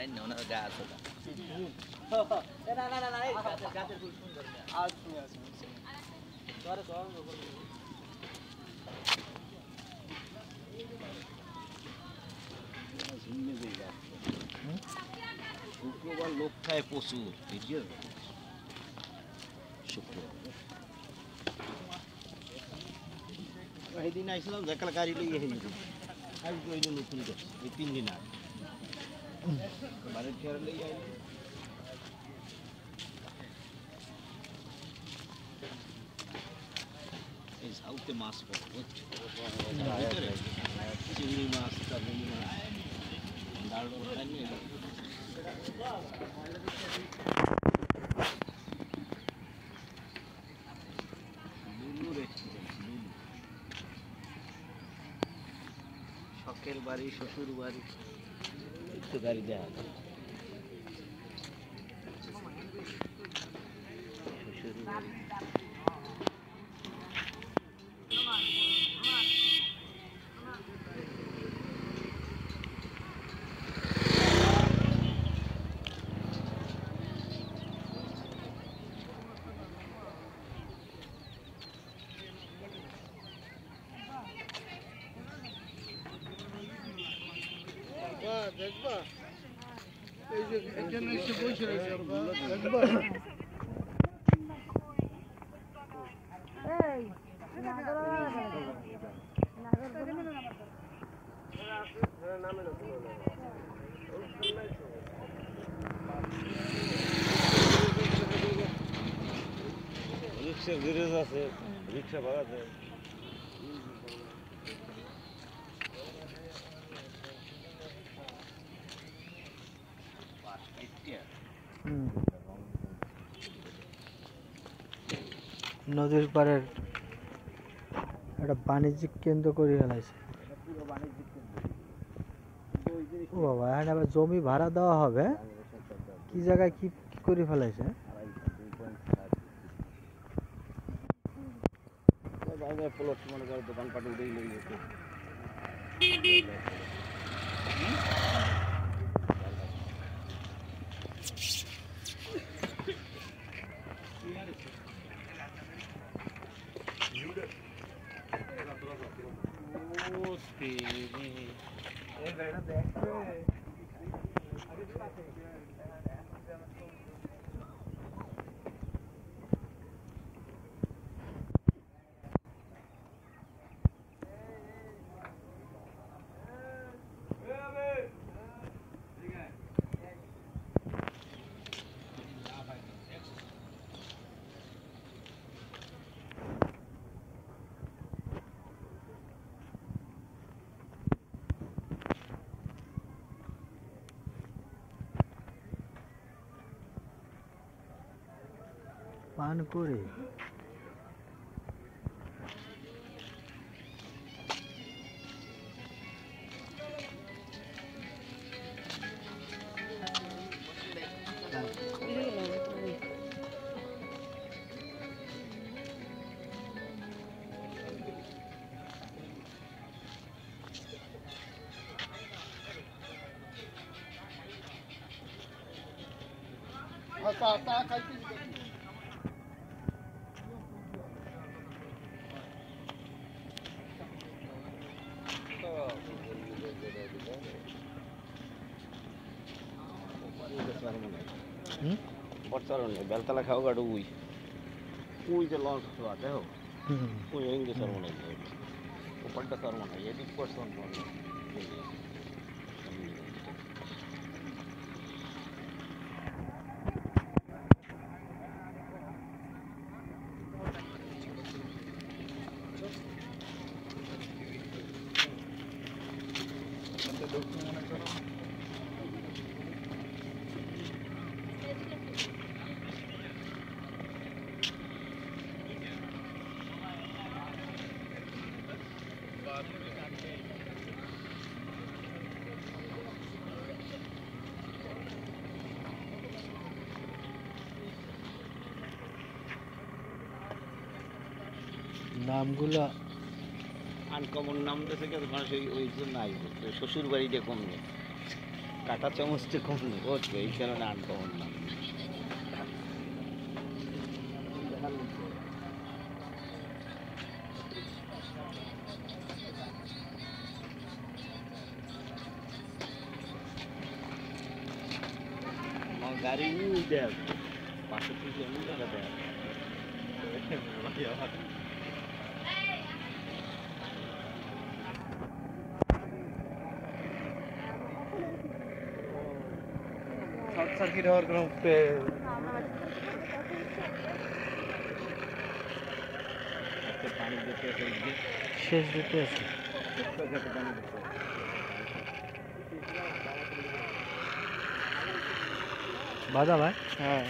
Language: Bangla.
লাইন না ওনার গাছ ওটা না না না না এই গাছের ফুল সুন্দর আজ তুমি আছো তোরে সরম করব ঝুমে যাই শুক্রবার লোক খায় প্রচুর বুঝছো শুক্রবার সেদিন আইছিলাম দেখাল গাড়ি লইয়ে হেঁটে আজ কইল নতুন করছে এই 3 দিন আগে বাড়ির ফেরা লইয়ে আইল এই সাউথে মাছ পাবো চিংড়ি মাছ কাবুলি মাছ ডাল খাই নিয়ে শখের বাড়ি শ্বশুর বাড়ি একটু গাড়ি দেওয়া শ্বশুর বাড়ি দেখবা এই যে এখানে এসে বসে রয়েছে দেখবা এই নাগর নামে না রিক্সা গ্যারেজ আছে রিক্সা ভাড়া দেয় নদীর পাড়ের একটা বাণিজ্যিক কেন্দ্র করে ফেলাইছে ও বাবা এখানে আবার জমি ভাড়া দেওয়া হবে কি জায়গায় কি করে ফেলাইছে প্লট মনে করো দোকানপাট উঠেই লই যেত পান করে তা খাইতে बच्चा बेलतला खाओ गाड़ू हुई जो लॉन्च आते हो वो यहीं सर होने वो पलटा सर होना ये 80% নামগুলো আনকমন নাম দেশে মানুষ ওই জন্য আসবে শ্বশুর বাড়িতে কম নেই কাঁটা চামচটা কম হচ্ছে এই কারণে আনকমন না। আমার গাড়ি দেখ পাশে থেকে এমন জায়গা দেখ শর্ট সার্কিট হওয়ার কোনো পানি দিতে শেষ দিতে আছে বাধা ভাই। হ্যাঁ